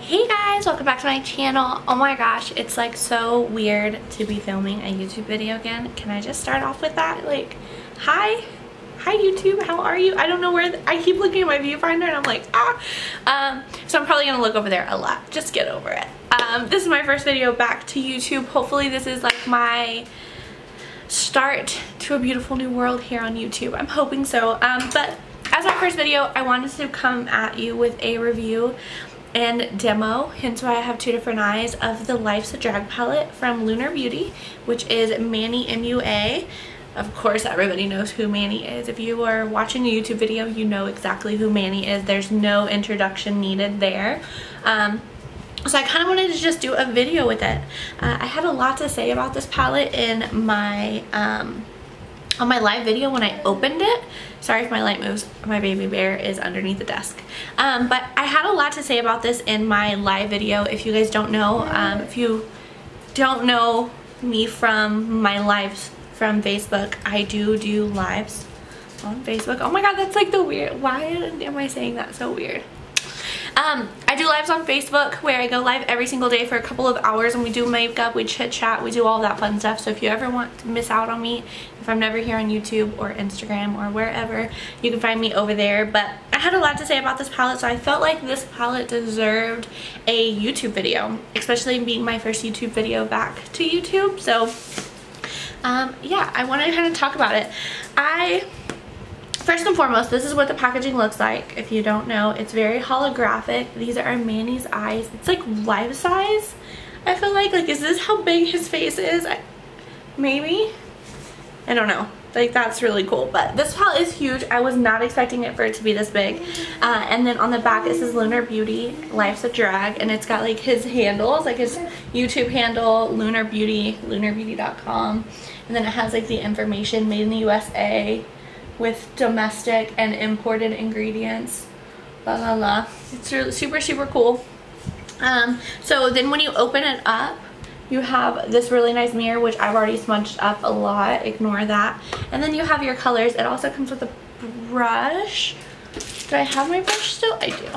Hey guys, welcome back to my channel. Oh my gosh, it's like so weird to be filming a YouTube video again. Can I just start off with that? Like, hi YouTube, how are you? I don't know where, I keep looking at my viewfinder and I'm like, so I'm probably gonna look over there a lot. Just get over it. This is my first video back to YouTube. Hopefully this is like my start to a beautiful new world here on YouTube. I'm hoping so. But as my first video, I wanted to come at you with a review and demo, hence why I have two different eyes, of the Life's a Drag palette from Lunar Beauty, which is Manny MUA. Of course, everybody knows who Manny is. If you are watching a YouTube video, you know exactly who Manny is. There's no introduction needed there. So I kind of wanted to just do a video with it. I had a lot to say about this palette in my on my live video when I opened it. Sorry if my light moves, my baby bear is underneath the desk. But I had a lot to say about this in my live video. If you guys don't know, if you don't know me from my lives from Facebook, I do lives on Facebook. Oh my god, that's like the weird, why am I saying that so weird? I do lives on Facebook where I go live every single day for a couple of hours and we do makeup, we chit chat, we do all that fun stuff. So if you ever want to miss out on me, if I'm never here on YouTube or Instagram or wherever, you can find me over there. But I had a lot to say about this palette, so I felt like this palette deserved a YouTube video, especially being my first YouTube video back to YouTube. So yeah, I wanted to kind of talk about it. First and foremost, this is what the packaging looks like. If you don't know, it's very holographic. These are Manny's eyes. It's like life size. I feel like is this how big his face is? Maybe? I don't know. Like, that's really cool. But this palette is huge. I was not expecting it for it to be this big. And then on the back, it says Lunar Beauty, Life's a Drag. And it's got like his handles, like his YouTube handle, Lunar Beauty, lunarbeauty.com. And then it has like the information, made in the USA, with domestic and imported ingredients, la la la. It's really super cool. So then when you open it up, you have this really nice mirror, which I've already smudged up a lot, ignore that. And then you have your colors. It also comes with a brush. Do I have my brush still? I do.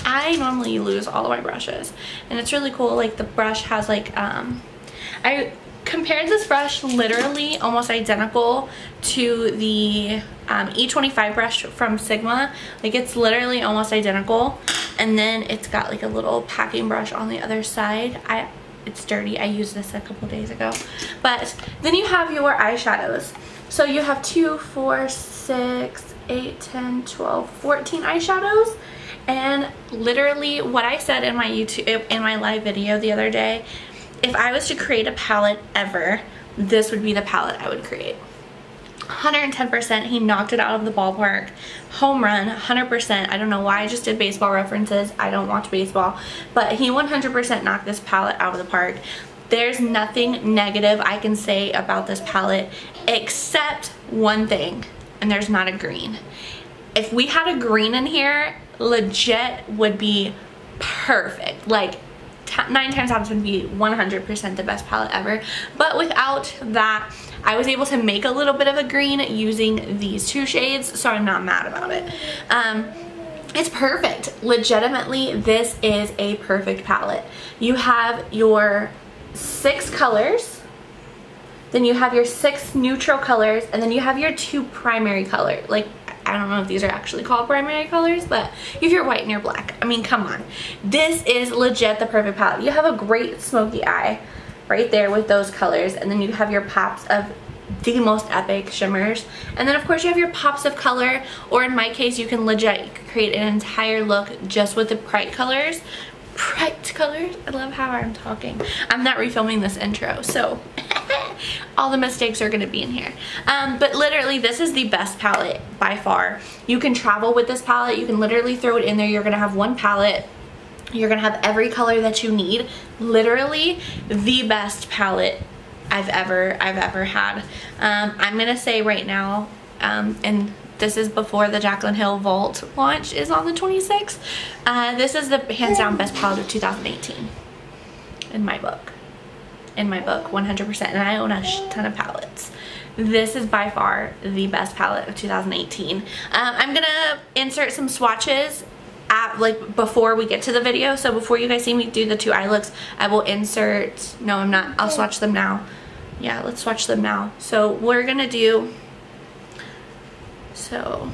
I normally lose all of my brushes, and it's really cool. Like, the brush has like I compared this brush literally almost identical to the E25 brush from Sigma. Like, it's literally almost identical. And then it's got like a little packing brush on the other side. It's dirty. I used this a couple days ago. But then you have your eyeshadows. So you have 2, 4, 6, 8, 10, 12, 14 eyeshadows. And literally what I said in my live video the other day, if I was to create a palette ever, this would be the palette I would create. 110%. He knocked it out of the ballpark. Home run, 100%. I don't know why I just did baseball references. I don't watch baseball. But he 100% knocked this palette out of the park. There's nothing negative I can say about this palette except one thing, and there's not a green. If we had a green in here, legit would be perfect. Like, 9 times out of 10 be 100% the best palette ever. But without that, I was able to make a little bit of a green using these two shades, so I'm not mad about it. It's perfect. Legitimately, this is a perfect palette. You have your 6 colors, then you have your 6 neutral colors, and then you have your 2 primary colors. Like, I don't know if these are actually called primary colors, but you have your white and your black. I mean, come on. This is legit the perfect palette. You have a great smoky eye right there with those colors, and then you have your pops of the most epic shimmers, and then of course you have your pops of color, or in my case you can legit create an entire look just with the bright colors. I love how I'm talking. I'm not refilming this intro, so all the mistakes are gonna be in here. But literally, this is the best palette by far. You can travel with this palette. You can literally throw it in there. You're gonna have one palette. You're gonna have every color that you need. Literally the best palette I've ever had. I'm gonna say right now, and this is before the Jaclyn Hill Vault launch is on the 26th. This is the hands down best palette of 2018 in my book. 100%. And I own a ton of palettes. This is by far the best palette of 2018. I'm gonna insert some swatches like before we get to the video. So before you guys see me do the 2 eye looks, I will insert, no I'm not, I'll swatch them now. Yeah, let's swatch them now. So we're gonna do, so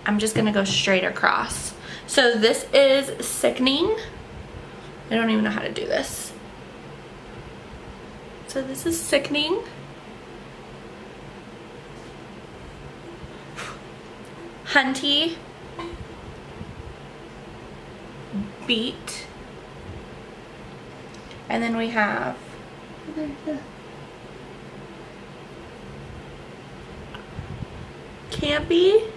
I'm just gonna go straight across. So this is Sickening. I don't even know how to do this. So this is Sickening. Hunty. Beat. And then we have Campy.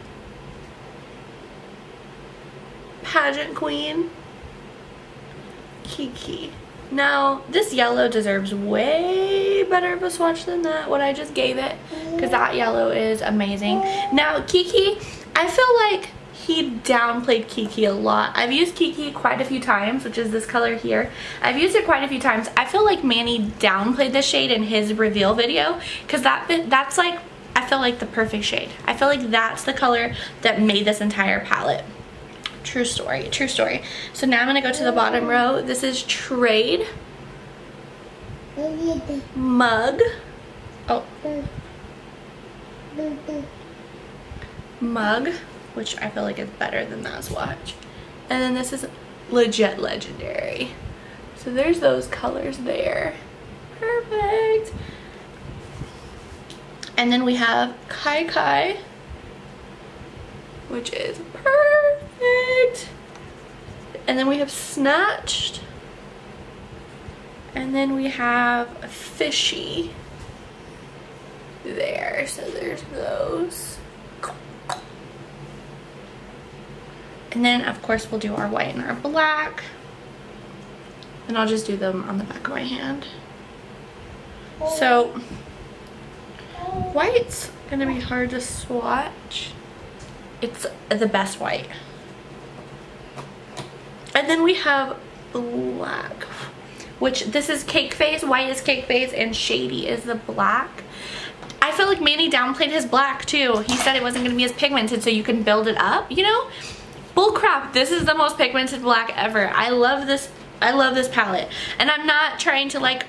Pageant Queen. Kiki. Now, this yellow deserves way better of a swatch than that, what I just gave it, because that yellow is amazing. Now, Kiki, I feel like he downplayed Kiki a lot. I've used Kiki quite a few times, which is this color here. I've used it quite a few times. I feel like Manny downplayed the shade in his reveal video, because that's like, I feel like the perfect shade. I feel like that's the color that made this entire palette. True story, true story. So now I'm gonna go to the bottom row. This is Trade. Mug. Oh. Mug, which I feel like is better than that swatch. And then this is Legit Legendary. So there's those colors there. Perfect. And then we have Kai Kai, which is perfect. And then we have Snatched. And then we have Fishy there. So there's those. And then of course we'll do our white and our black. And I'll just do them on the back of my hand. So white's gonna be hard to swatch. It's the best white. And then we have black, which this is Cake Face, white is Cake Face, and Shady is the black. I feel like Manny downplayed his black too. He said it wasn't gonna be as pigmented so you can build it up, you know? Bullcrap, this is the most pigmented black ever. I love this palette. And I'm not trying to like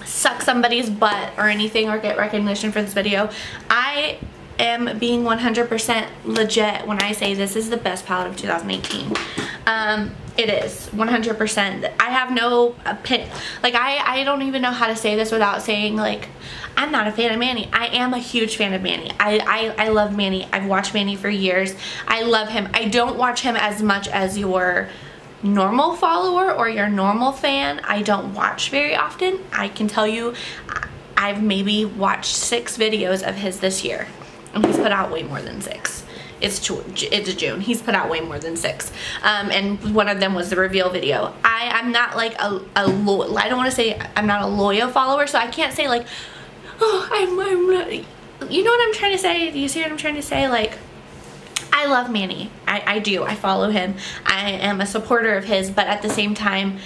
suck somebody's butt or anything or get recognition for this video. I am being 100% legit when I say this is the best palette of 2018. It is 100%. I have no opinion. Like I don't even know how to say this without saying like I'm not a fan of Manny. I am a huge fan of Manny. I love Manny. I've watched Manny for years. I love him. I don't watch him as much as your normal follower or your normal fan. I don't watch very often. I can tell you I've maybe watched 6 videos of his this year, and he's put out way more than 6. It's June. He's put out way more than 6. And one of them was the reveal video. I'm not like I don't want to say I'm not a loyal follower, so I can't say like, oh, I'm not, you know what I'm trying to say? Do you see what I'm trying to say? Like, I love Manny. I do. I follow him. I am a supporter of his, but at the same time,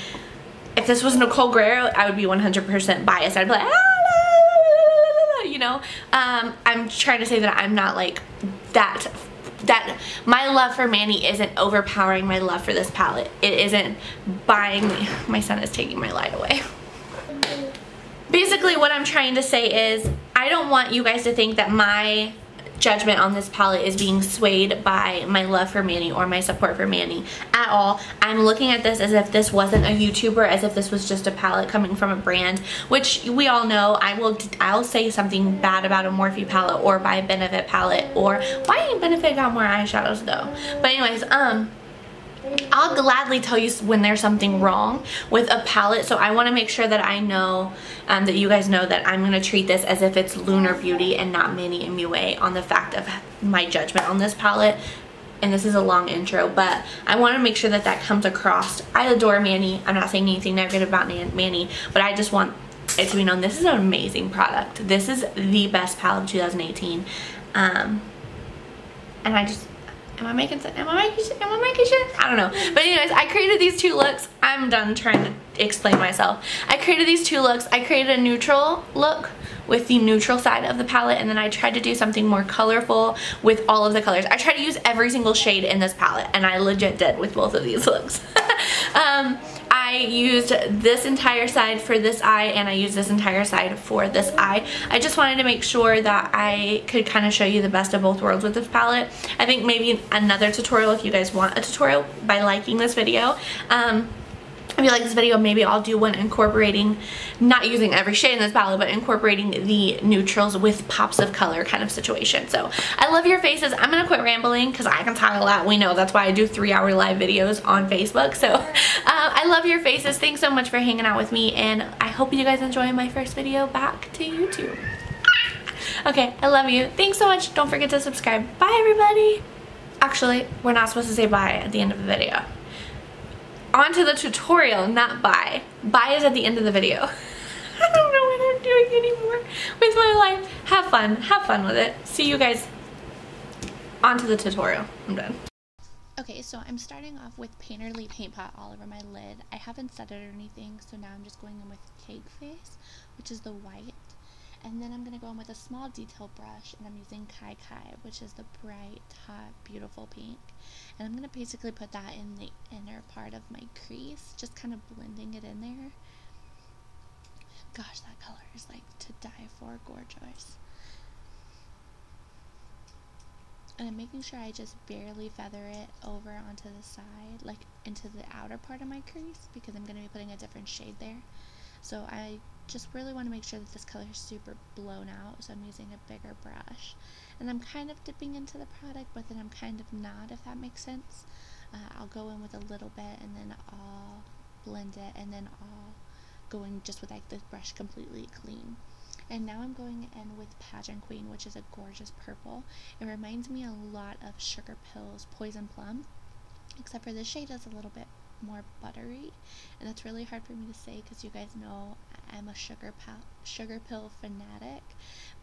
if this was Nicole Guerrero, I would be 100% biased. I'd be like, you know? I'm trying to say that I'm not like that my love for Manny isn't overpowering my love for this palette. It isn't buying me. My son is taking my light away. Basically what I'm trying to say is I don't want you guys to think that my judgment on this palette is being swayed by my love for Manny or my support for Manny at all. I'm looking at this as if this wasn't a YouTuber, as if this was just a palette coming from a brand, which we all know. I'll say something bad about a Morphe palette or by Benefit palette, or why ain't Benefit got more eyeshadows though? But anyways, I'll gladly tell you when there's something wrong with a palette, so I want to make sure that I know, that you guys know that I'm going to treat this as if it's Lunar Beauty and not Manny and MUA on the fact of my judgment on this palette. And this is a long intro, but I want to make sure that that comes across. I adore Manny. I'm not saying anything negative about Manny, but I just want it to be known this is an amazing product. This is the best palette of 2018. And I just... Am I making sense? Am I making sense? I don't know. But anyways, I created these 2 looks. I'm done trying to explain myself. I created these 2 looks. I created a neutral look, with the neutral side of the palette, and then I tried to do something more colorful with all of the colors. I tried to use every single shade in this palette, and I legit did with both of these looks. I used this entire side for this eye, and I used this entire side for this eye. I just wanted to make sure that I could kind of show you the best of both worlds with this palette. I think maybe another tutorial, if you guys want a tutorial, by liking this video. If you like this video, maybe I'll do one incorporating, not using every shade in this palette, but incorporating the neutrals with pops of color kind of situation. So I love your faces. I'm gonna quit rambling because I can talk a lot. We know that's why I do 3-hour live videos on Facebook. So I love your faces. Thanks so much for hanging out with me, and I hope you guys enjoy my first video back to YouTube. Okay, I love you. Thanks so much. Don't forget to subscribe. Bye, everybody. Actually, we're not supposed to say bye at the end of the video. On to the tutorial, not bye. Bye is at the end of the video. I don't know what I'm doing anymore with my life. Have fun with it. See you guys on to the tutorial. I'm done. Okay, so I'm starting off with Painterly Paint Pot all over my lid. I haven't set it or anything, so now I'm just going in with Cake Face, which is the white. And then I'm going to go in with a small detail brush, and I'm using Kai Kai, which is the bright, hot, beautiful pink. And I'm going to basically put that in the inner part of my crease, just kind of blending it in there. Gosh, that color is like to die for, gorgeous. And I'm making sure I just barely feather it over onto the side, like into the outer part of my crease, because I'm going to be putting a different shade there. So I just really want to make sure that this color is super blown out, so I'm using a bigger brush. And I'm kind of dipping into the product, but then I'm kind of not, if that makes sense. I'll go in with a little bit, and then I'll blend it, and then I'll go in just with like this brush completely clean. And now I'm going in with Pageant Queen, which is a gorgeous purple. It reminds me a lot of Sugar Pill's Poison Plum, except for this shade is a little bit more buttery, and that's really hard for me to say because you guys know I'm a sugar pill fanatic,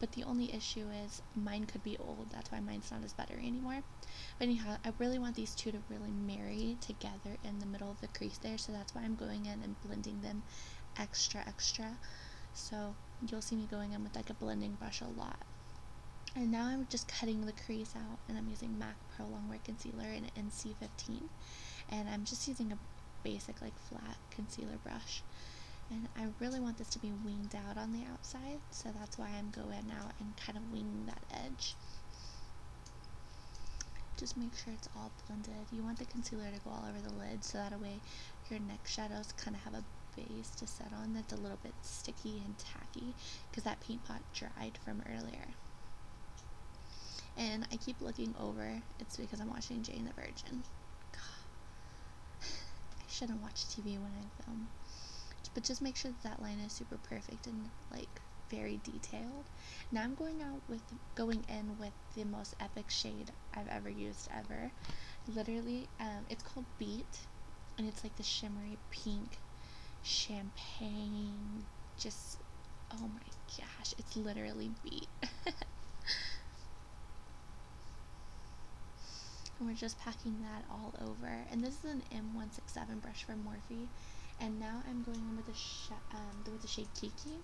but the only issue is mine could be old. That's why mine's not as buttery anymore. But anyhow, I really want these two to really marry together in the middle of the crease there, so that's why I'm going in and blending them extra. So you'll see me going in with like a blending brush a lot. And now I'm just cutting the crease out, and I'm using MAC Pro Longwear Concealer in NC15. And I'm just using a basic like flat concealer brush, and I really want this to be winged out on the outside, so that's why I'm going out and kind of winging that edge. Just make sure it's all blended. You want the concealer to go all over the lid, so that way your neck shadows kind of have a base to set on that's a little bit sticky and tacky, because that paint pot dried from earlier. And I keep looking over. It's because I'm watching Jane the Virgin. I shouldn't watch TV when I film, but just make sure that line is super perfect and like very detailed. Now I'm going in with the most epic shade I've ever used ever. Literally, it's called Beat, and it's like the shimmery pink champagne. Just, oh my gosh, it's literally Beat. And we're just packing that all over. And this is an M167 brush from Morphe. And now I'm going in with the shade Kiki.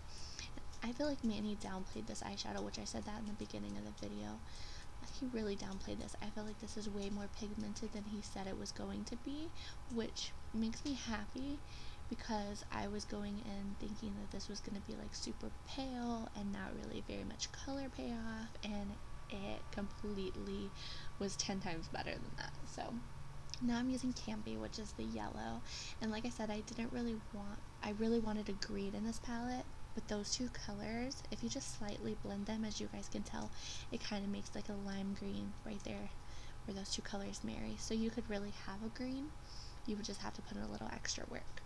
I feel like Manny downplayed this eyeshadow, which I said that in the beginning of the video. He really downplayed this. I feel like this is way more pigmented than he said it was going to be, which makes me happy, because I was going in thinking that this was going to be like super pale and not really very much color payoff, and it completely was 10 times better than that. So now I'm using Campy, which is the yellow, and like I said, I really wanted a green in this palette, but those two colors, if you just slightly blend them, as you guys can tell, it kind of makes like a lime green right there where those two colors marry. So you could really have a green, you would just have to put in a little extra work.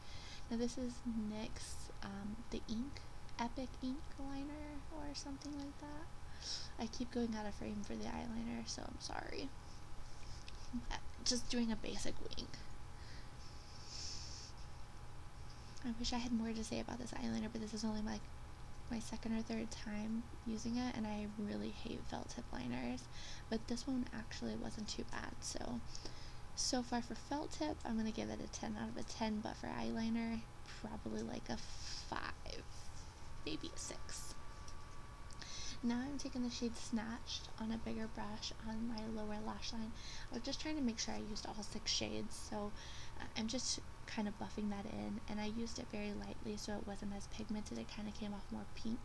Now this is NYX, the ink, Epic ink liner or something like that. I keep going out of frame for the eyeliner, so I'm sorry. Just doing a basic wing. I wish I had more to say about this eyeliner, but this is only like my second or third time using it, and I really hate felt tip liners. But this one actually wasn't too bad. So far for felt tip, I'm gonna give it a 10 out of a 10, but for eyeliner, probably like a 5, maybe a 6. Now I'm taking the shade Snatched on a bigger brush on my lower lash line. I was just trying to make sure I used all 6 shades, so I'm just kind of buffing that in, and I used it very lightly so it wasn't as pigmented. It kind of came off more pink.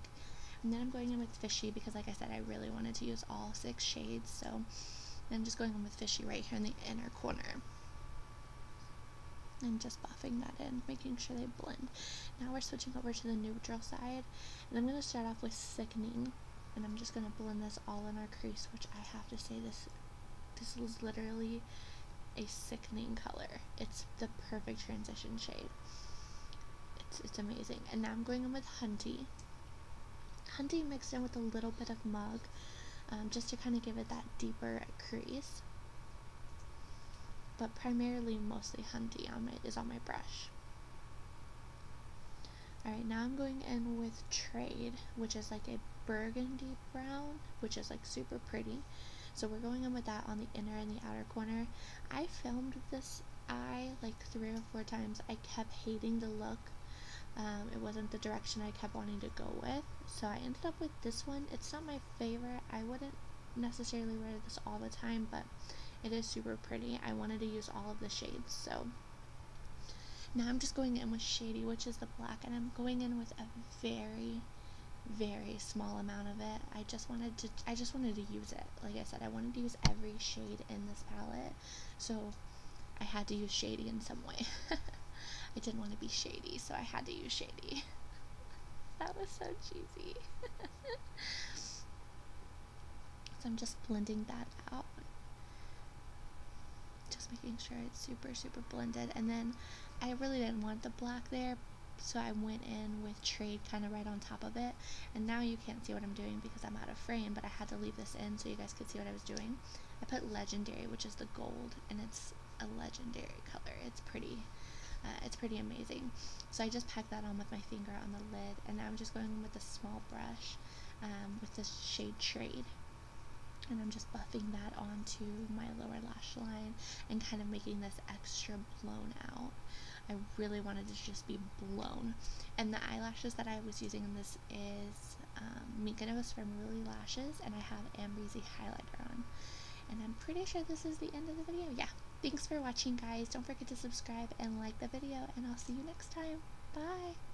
And then I'm going in with Fishy because, like I said, I really wanted to use all 6 shades, so I'm just going in with Fishy right here in the inner corner. And just buffing that in, making sure they blend. Now we're switching over to the neutral side, and I'm going to start off with Sickening, and I'm just going to blend this all in our crease, which I have to say this is literally a sickening color. It's the perfect transition shade. It's amazing. And now I'm going in with Hunty. Hunty mixed in with a little bit of Mug, just to kind of give it that deeper crease. But primarily, mostly Hunty is on my brush. Alright, now I'm going in with Trade, which is like a burgundy brown, which is like super pretty. So we're going in with that on the inner and the outer corner. I filmed this eye like 3 or 4 times. I kept hating the look. It wasn't the direction I kept wanting to go with. So I ended up with this one. It's not my favorite. I wouldn't necessarily wear this all the time, but it is super pretty. I wanted to use all of the shades, so now I'm just going in with Shady, which is the black, and I'm going in with a very, very small amount of it. I just wanted to use it. Like I said, I wanted to use every shade in this palette, so I had to use Shady in some way. I didn't want to be shady, so I had to use Shady. That was so cheesy. So I'm just blending that out. Just making sure it's super, super blended. And then I really didn't want the black there, so I went in with Trade kind of right on top of it. And now you can't see what I'm doing because I'm out of frame, but I had to leave this in so you guys could see what I was doing. I put Legendary, which is the gold, and it's a legendary color. It's pretty amazing. So I just packed that on with my finger on the lid, and now I'm just going with a small brush with this shade Trade. And I'm just buffing that onto my lower lash line and kind of making this extra blown out. I really wanted to just be blown. And the eyelashes that I was using in this is Mykonos from Really Lashes, and I have Ambreezy highlighter on. And I'm pretty sure this is the end of the video. Yeah. Thanks for watching, guys. Don't forget to subscribe and like the video, and I'll see you next time. Bye!